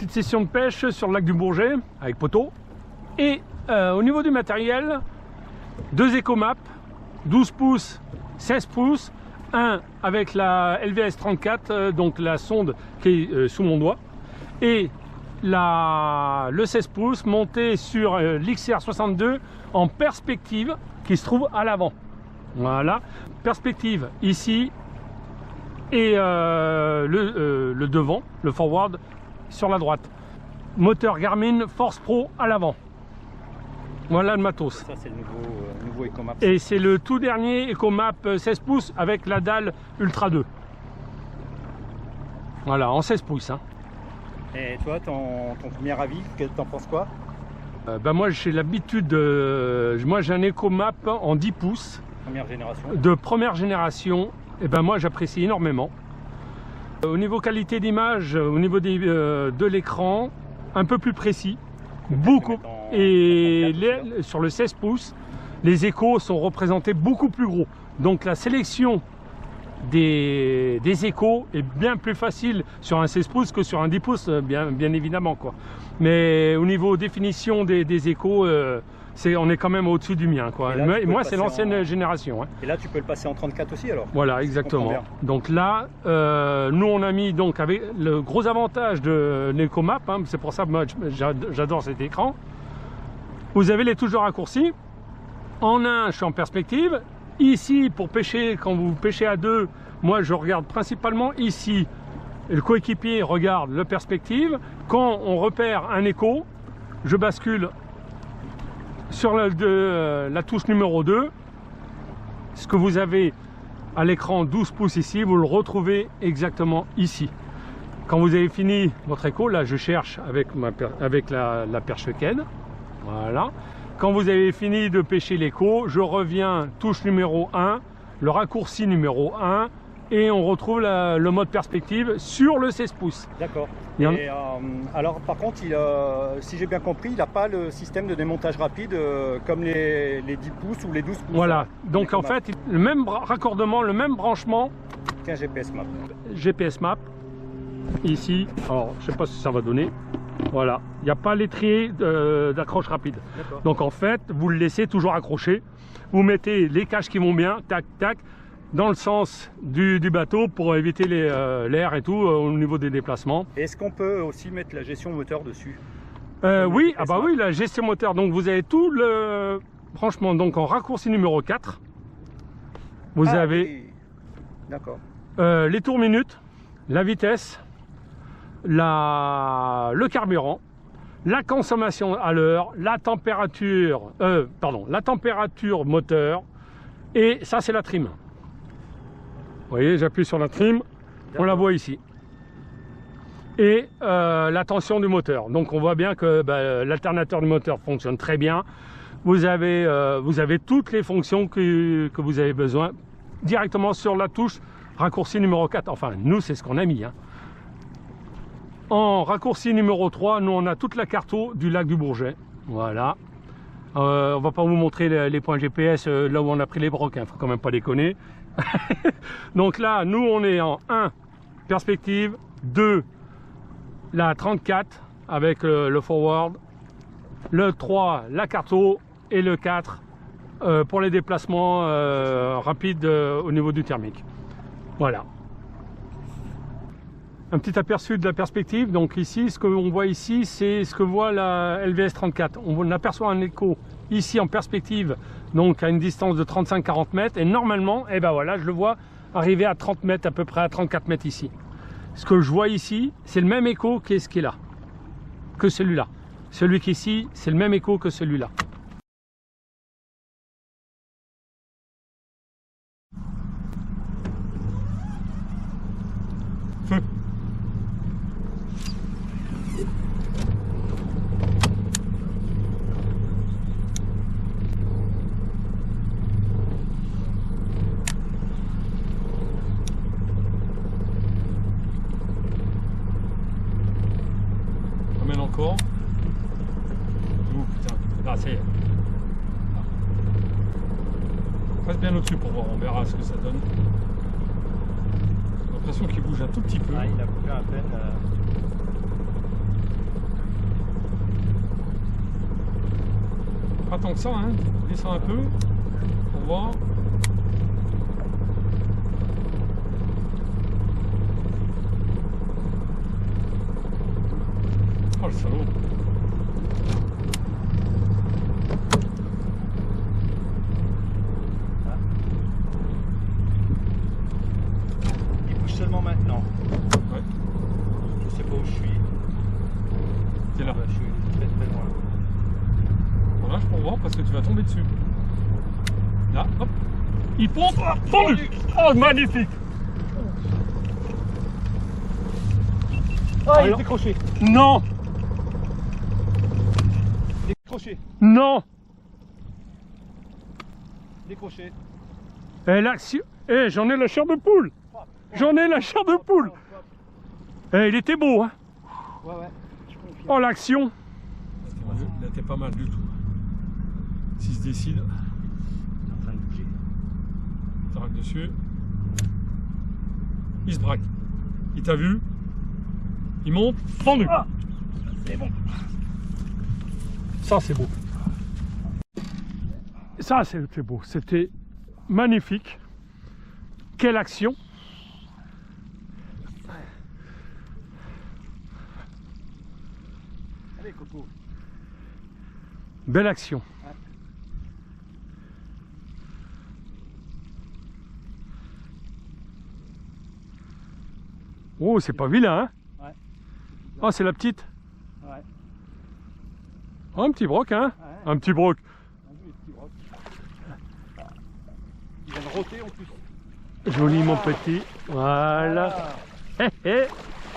petite session de pêche sur le lac du Bourget avec poteau. Et au niveau du matériel, 2 Ecomaps, 12 pouces, 16 pouces, un avec la LVS 34, donc la sonde qui est sous mon doigt, et le 16 pouces monté sur l'XR 62 en perspective qui se trouve à l'avant. Voilà, perspective ici et le devant, le forward sur la droite. Moteur Garmin Force Pro à l'avant. Voilà le matos. Ça c'est le nouveau Ecomap. Et c'est le tout dernier Ecomap 16 pouces avec la dalle Ultra 2. Voilà, en 16 pouces. Hein. Et toi, ton premier avis, t'en penses quoi? Moi j'ai l'habitude, moi j'ai un Ecomap en 10 pouces. Première génération. De première génération, et moi j'apprécie énormément. Au niveau qualité d'image, au niveau de l'écran, un peu plus précis. Beaucoup. Et sur le 16 pouces, les échos sont représentés beaucoup plus gros. Donc la sélection des échos est bien plus facile sur un 16 pouces que sur un 10 pouces, bien évidemment, quoi. Mais au niveau définition des échos, on est quand même au-dessus du mien, quoi. Et moi c'est l'ancienne génération. Hein. Et là tu peux le passer en 34 aussi alors? Voilà, exactement. Donc là, nous on a mis, donc avec le gros avantage de l'Ecomap, hein, c'est pour ça que moi j'adore cet écran. Vous avez les touches de raccourci. En un, je suis en perspective. Ici, pour pêcher, quand vous pêchez à deux, moi je regarde principalement ici. Le coéquipier regarde le perspective. Quand on repère un écho, je bascule sur la touche numéro 2. Ce que vous avez à l'écran 12 pouces ici, vous le retrouvez exactement ici. Quand vous avez fini votre écho, là je cherche avec la perche Ken. Voilà. Quand vous avez fini de pêcher l'écho, je reviens, touche numéro 1, le raccourci numéro 1, et on retrouve le mode perspective sur le 16 pouces. D'accord. Alors par contre, si j'ai bien compris, il n'a pas le système de démontage rapide comme les 10 pouces ou les 12 pouces. Voilà. Donc en fait, le même raccordement, le même branchement. Qu'un GPS Map. GPS Map. Ici, alors je ne sais pas si ça va donner. Voilà, il n'y a pas l'étrier d'accroche rapide. Donc en fait, vous le laissez toujours accroché. Vous mettez les caches qui vont bien, tac, tac, dans le sens du bateau pour éviter l'air et tout au niveau des déplacements. Est-ce qu'on peut aussi mettre la gestion moteur dessus? Oui, oui, la gestion moteur. Donc vous avez tout le branchement. Donc en raccourci numéro 4, vous avez les tours minutes, la vitesse, le carburant, la consommation à l'heure, la température moteur, et ça c'est la trim. Vous voyez, j'appuie sur la trim, on la voit ici. Et la tension du moteur. Donc on voit bien que l'alternateur du moteur fonctionne très bien. Vous avez toutes les fonctions que vous avez besoin directement sur la touche raccourci numéro 4. Enfin, nous c'est ce qu'on a mis. Hein. En raccourci numéro 3, nous on a toute la carte du lac du Bourget. Voilà. On va pas vous montrer les points GPS là où on a pris les brocs, hein, faut quand même pas déconner. Donc là, nous on est en 1, perspective, 2, la 34 avec le forward, le 3, la carte et le 4 pour les déplacements rapides au niveau du thermique. Voilà. Un petit aperçu de la perspective. Donc ici, ce qu'on voit ici, c'est ce que voit la LVS 34. On aperçoit un écho ici en perspective, donc à une distance de 35-40 mètres. Et normalement, voilà, je le vois arriver à 30 mètres, à peu près à 34 mètres ici. Ce que je vois ici, c'est le même écho qui est là, que celui-là. Celui qui est ici, c'est le même écho que celui-là. Feu. Ramène encore. Oh putain. Ah, ça y est. Passe bien au-dessus pour voir, on verra ce que ça donne. J'ai l'impression qu'il bouge un tout petit peu. Ah, il a bougé à peine. Pas tant que ça, hein. Descends un peu pour voir. Oh le salaud. Il bouge seulement maintenant. Ouais. Je sais pas où je suis. T'es là. Je suis très très loin. Voilà, je peux voir parce que tu vas tomber dessus. Là, hop. Il pompe. Pendu. Oh, magnifique. Ah, il est Alors- décroché. Non. Décroché. Non. Décroché. Eh, l'action. Eh, j'en ai la chair de poule. J'en ai la chair de poule. Eh, il était beau, hein. Ouais, ouais. Je confirme. Oh, l'action. Là, t'es pas mal du tout. S'il se décide, Il est en train de bouger. t'arrêtes dessus. Il se braque. Il t'a vu. Il monte. Pendu. Ah, c'est bon. Ça, c'est beau. Ça, c'était beau. C'était magnifique. Quelle action. Allez, Coco. Belle action. Ouais. Oh, c'est pas vilain, hein. Ouais. Oh, c'est la petite. Ouais. Oh, un petit broc, hein. Ouais. Un petit broc. On a vu les petits brocs. Il vient de roter en plus. Joli, mon petit. Voilà. Hé, hé.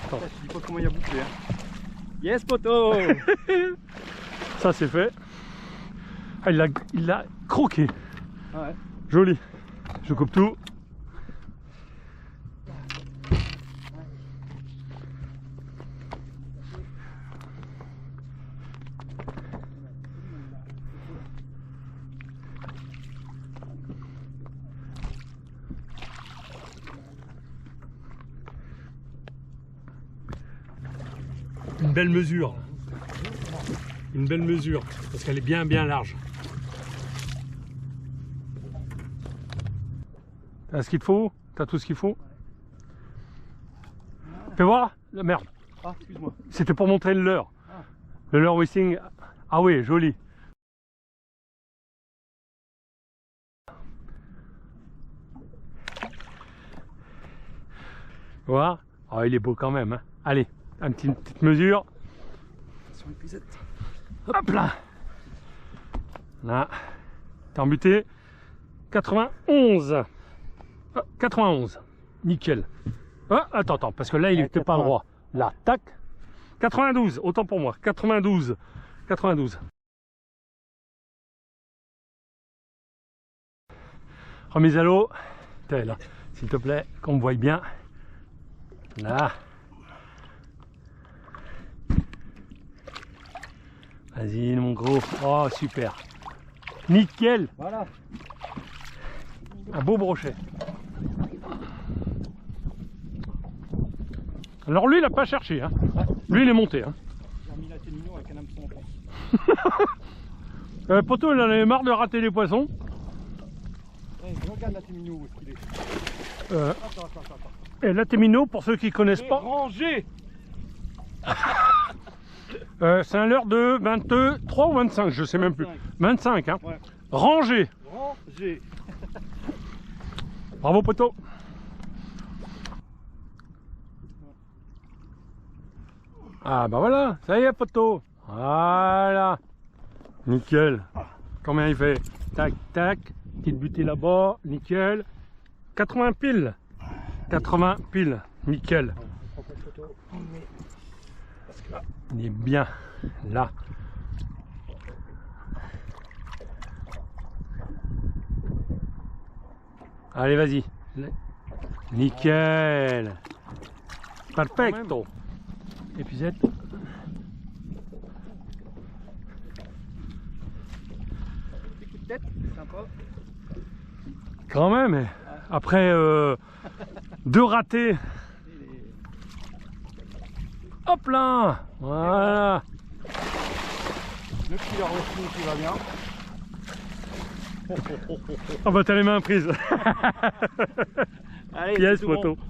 Ça, je dis pas comment il a bouclé. Hein. Yes, poteau. Ça, c'est fait. Ah, il l'a croqué. Ouais. Joli. Je coupe tout. Une belle mesure. Une belle mesure. Parce qu'elle est bien large. T'as ce qu'il te faut? T'as tout ce qu'il faut? Fais voir. Merde. Ah, excuse-moi. C'était pour montrer le leurre. Ah. Le leurre Wissing. Ah oui, joli. Voilà. Oh, il est beau quand même, hein. Allez, une petite mesure. Sur une puisette. Hop là. Là. T'es embuté. 91. Ah, 91. Nickel. Ah, attends, parce que là, il n'était pas droit. Là, tac. 92, autant pour moi. 92. 92. Remise à l'eau. T'es là, s'il te plaît, qu'on me voie bien. Là. Vas-y, mon gros. Oh, super. Nickel. Voilà. Un beau brochet. Alors lui, il n'a pas cherché. Hein. Lui, il est monté. Hein. J'ai remis la témino avec un hameçon en France. Poto, il en avait marre de rater les poissons. Hey, regarde la témino où est-ce qu'il est. Attends. Et la témino, pour ceux qui ne connaissent pas, Rangé. c'est un leurre de 23 ou 25, je sais même plus. 25, hein. Ouais. Rangé. Rangé. Bravo, Poto. Ah bah voilà, ça y est, Poto. Voilà. Nickel. Combien il fait? Tac, tac. Petite butée là-bas. Nickel. 80 piles. 80 piles. Nickel. Il est bien là. Allez, vas-y. Nickel. Perfecto. Épuisette. Petit coup de tête, sympa. Quand même. Après 2 ratés. Hop là. Voilà. Le killer aussi qui va bien. Ah bah t'as les mains prises. Allez, Yes, c'est tout photo. bon.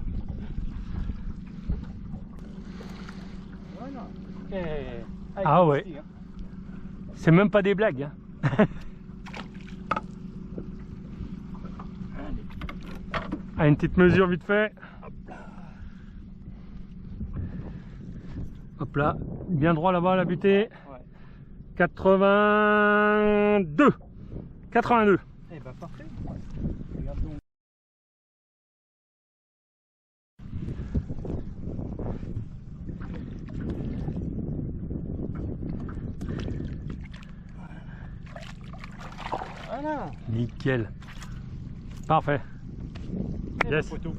Voilà. Avec Ah le ouais. petit, hein. C'est même pas des blagues. Hein. À une petite mesure vite fait. Hop là, bien droit là-bas la butée. Ouais. 82. 82. Eh ben parfait. Regarde donc. Voilà. Nickel. Parfait. Eh Yes. ben, photo.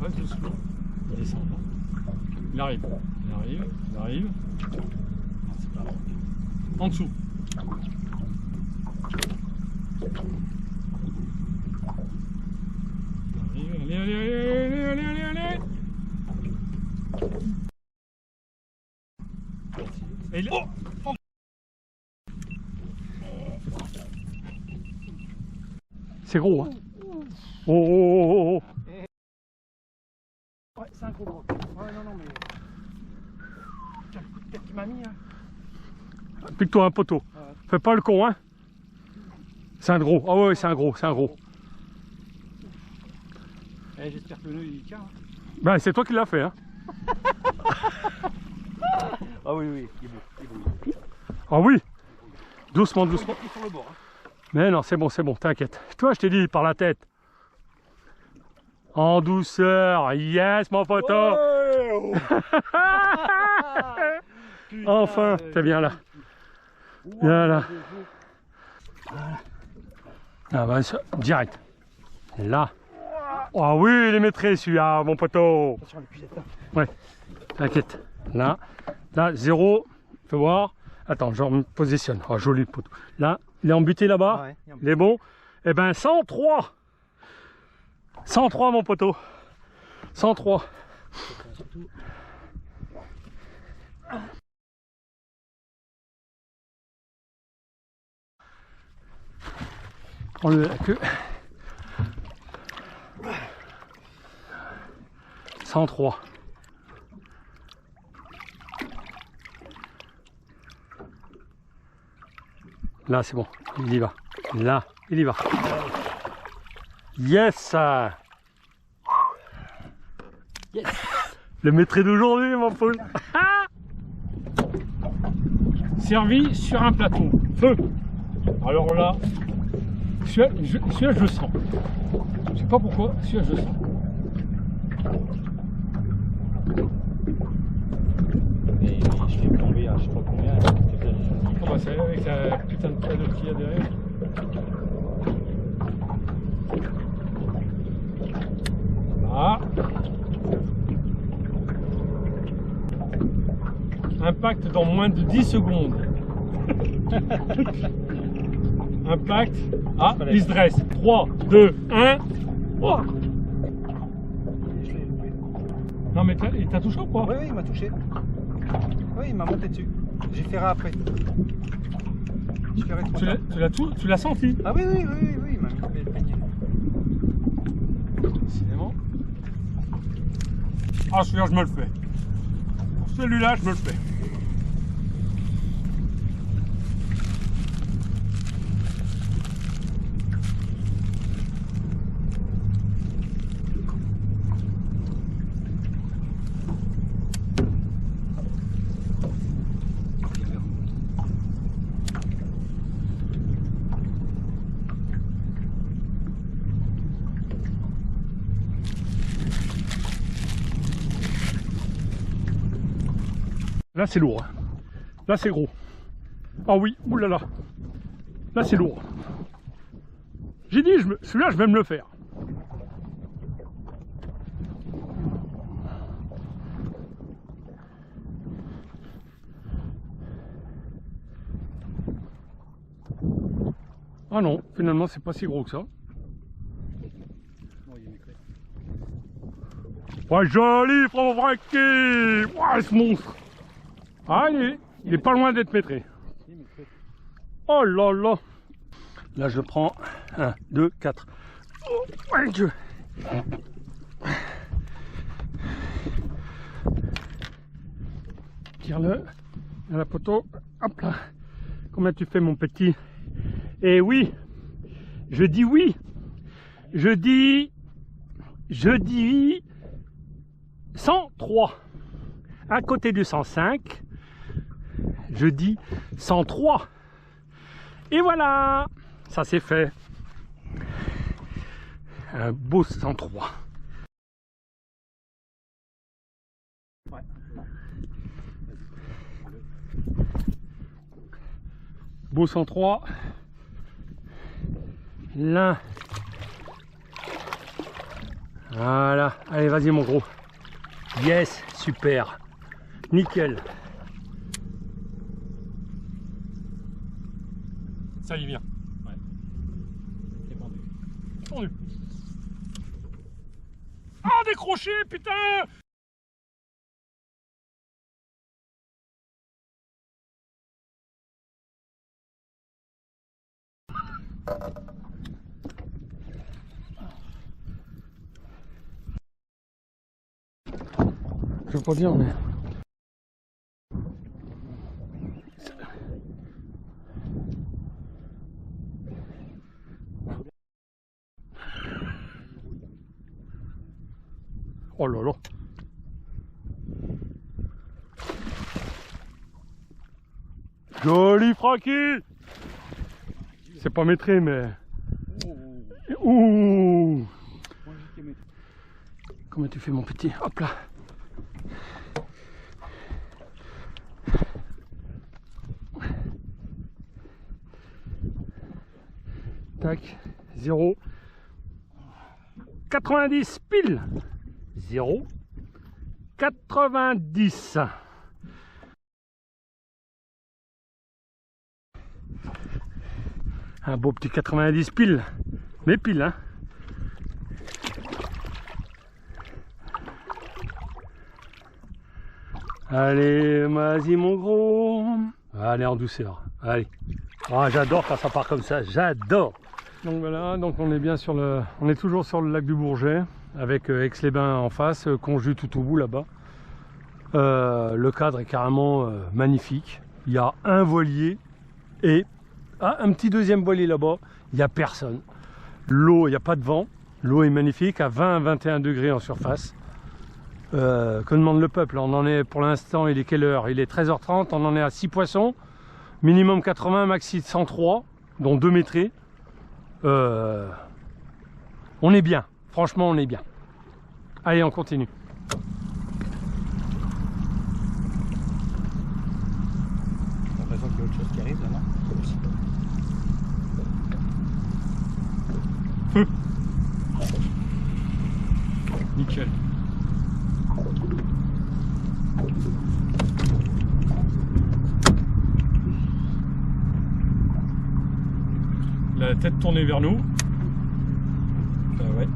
Ouais, doucement. Il descend. Il arrive. Il arrive. Il arrive. Non, c'est pas bon. En dessous. Allez, allez, allez, allez, allez, allez, allez. Et il... Oh, c'est gros, hein. Oh, oh, oh, oh, Ouais, c'est un gros gros. Ouais, non, non, mais. Quel coup de tête qu'il m'a mis, hein. oh. Pique-toi un poteau. Ouais. Fais pas le con, hein. C'est un gros. Ah ouais, c'est un gros, c'est un gros. Eh, j'espère que le nœud il tient. Hein. Ben, c'est toi qui l'as fait, hein. Ah oui, oui, il est beau. Il est beau. Ah oui. Doucement, doucement. Il est sur le bord. Hein. Mais non, c'est bon, t'inquiète. Toi, je t'ai dit, par la tête. En douceur. Yes, mon poteau. Ouais. Putain, Enfin, t'es bien là. Bien là. Ah bah, direct. Là. Ah oui, il est maîtrisé celui-là, mon poteau. Attention, les pucettes. Hein. Ouais, t'inquiète. Là, là, 0. Fais voir. Attends, je me positionne. Oh, joli le poteau. Là, il est embuté là-bas. Ouais, Il est bon. Eh ben, 103. 103, mon poteau. 103. Enlevez la queue. 103. Là, c'est bon. Il y va. Là, il y va. Yes! Yes. Le maîtrise d'aujourd'hui, mon poule. Servi sur un plateau. Feu. Alors là, celui-là, je le sens. Je sais pas pourquoi, celui-là, je le sens. Et je l'ai plombé à je sais pas combien. Oh bah c'est avec la putain de cadeau qu'il y a derrière. Là. Impact dans moins de 10 secondes. Impact. Ah, il se dresse. 3, 2, 1. Oh. Non mais il t'a touché ou pas? Oui, oui, il m'a touché. Oui, il m'a monté dessus. J'ai fait après. Je ferai trop. Tu l'as senti? Ah oui, oui, oui, oui, oui, il m'a mis le panier. Décidément. Ah, celui-là, je me le fais. Celui-là, je me le fais. Là c'est lourd, là c'est gros. Ah oui, oulala. Là c'est lourd. J'ai dit, celui-là je vais me le faire. Ah non, finalement c'est pas si gros que ça. Ouais, joli, frère Francky. Ouais, ce monstre. Ah, il est pas loin d'être maîtrisé. Oh là là. Là, je prends 1, 2, 4. Oh, mon Dieu. Tire-le à la poteau. Hop là. Combien tu fais, mon petit? Et oui, je dis oui. Je dis 103. À côté du 105, je dis 103. Et voilà, ça c'est fait. Un beau 103. Ouais. Beau 103. L'un. Voilà. Allez, vas-y mon gros. Yes, super. Nickel. Ça y vient. Ouais. C'est pendu. Pendu. Ah, décroché, putain! Je veux pas dire, mais... Oh là là. Joli Francky. C'est pas maîtrisé, mais... Ouh. Comment tu fais, mon petit? Hop là. Tac. 0. 90 pile. 0. 90. Un beau petit 90 pile. Mais pile, hein. Allez, vas-y mon gros. Allez, en douceur. Allez. Ah, j'adore quand ça part comme ça. J'adore. Donc voilà, donc on est bien sur le... On est toujours sur le lac du Bourget, avec Aix-les-Bains en face, Conjus tout au bout là-bas. Le cadre est carrément magnifique. Il y a un voilier et un petit deuxième voilier là-bas. Il n'y a personne. L'eau, il n'y a pas de vent. L'eau est magnifique, à 20 à 21 degrés en surface. Que demande le peuple? On en est pour l'instant, il est quelle heure? Il est 13h30, on en est à 6 poissons. Minimum 80, maxi 103, dont 2 métrés. On est bien, franchement on est bien. Allez, on continue. J'ai l'impression qu'il y a autre chose qui arrive là, non? Feu. Nickel. La tête tournée vers nous. Ouais.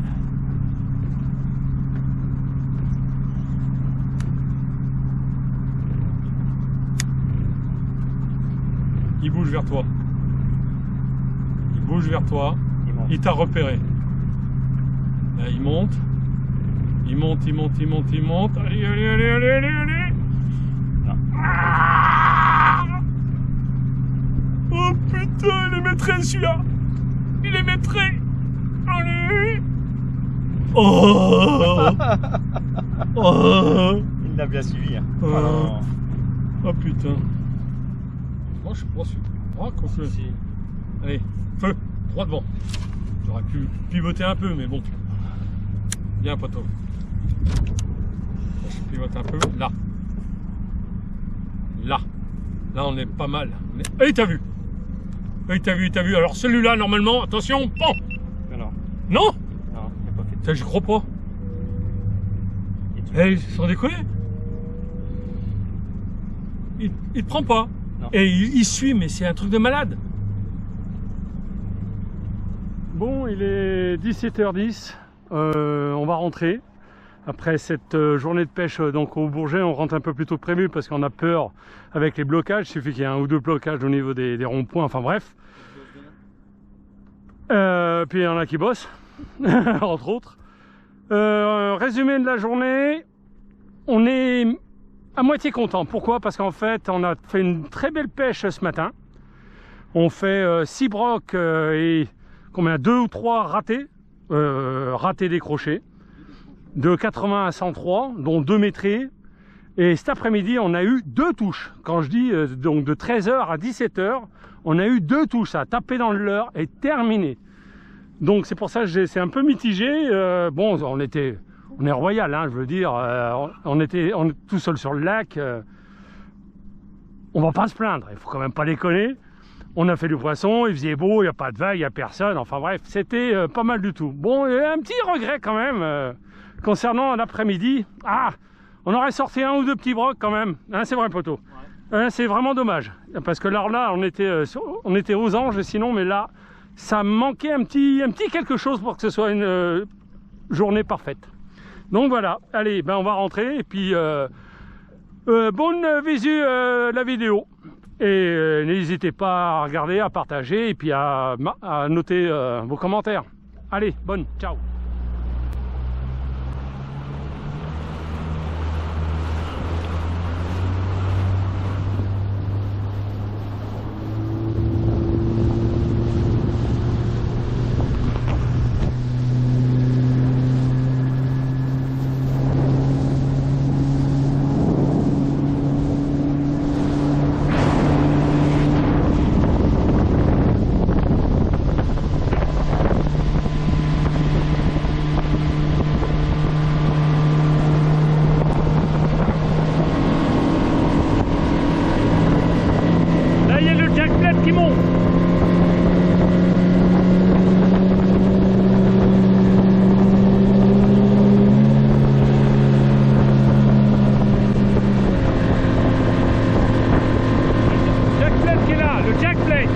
Il bouge vers toi. Il bouge vers toi. Il t'a repéré. Là, il monte. Il monte, il monte, il monte, il monte. Allez, allez, allez, allez, allez, allez. Ah, oh putain, il est maîtrisé celui-là. Il est maîtrisé. Allez. Oh. Oh. Il l'a bien suivi. Hein. Oh putain. Moi je suis pas sûr. Oh, allez, feu, droit devant. J'aurais pu pivoter un peu, mais bon. Viens, poteau. Je pivote un peu. Là. Là. Là, on est pas mal. Hey, t'as vu? Hey, t'as vu, t'as vu. Alors, celui-là, normalement, attention, pan! Non. Non? Non, il n'a pas fait. Ça, j'y crois pas. Hey, sans déconner. Il te prend pas. Non. Et il suit, mais c'est un truc de malade. Bon, il est 17h10. On va rentrer. Après cette journée de pêche donc au Bourget, on rentre un peu plus tôt que prévu parce qu'on a peur avec les blocages. Il suffit qu'il y ait un ou deux blocages au niveau des ronds-points, enfin bref. Puis il y en a qui bossent, entre autres. Résumé de la journée, on est à moitié content. Pourquoi? Parce qu'en fait, on a fait une très belle pêche ce matin. On fait 6 brocs et combien? 2 ou 3 ratés, décrochés. De 80 à 103, dont 2 métrés. Et cet après-midi, on a eu 2 touches. Quand je dis donc de 13h à 17h, on a eu 2 touches. Ça a tapé dans le leurre et terminé. Donc c'est pour ça que c'est un peu mitigé. Bon, on est royal, hein, je veux dire. On est tout seul sur le lac. On va pas se plaindre. Il faut quand même pas déconner. On a fait du poisson, il faisait beau, il n'y a pas de vagues, il n'y a personne. Enfin bref, c'était pas mal du tout. Bon, il y a un petit regret quand même. Concernant l'après-midi, on aurait sorti 1 ou 2 petits brocs quand même, hein, c'est vrai poteau. Ouais. C'est vraiment dommage, parce que là on était aux anges sinon, mais là, ça manquait un petit quelque chose pour que ce soit une journée parfaite. Donc voilà, allez, ben on va rentrer, et puis bonne visu la vidéo. Et n'hésitez pas à regarder, à partager, et puis à noter vos commentaires. Allez, bonne, ciao. Qui monte. Jack Plate qui est là, le Jack Plate.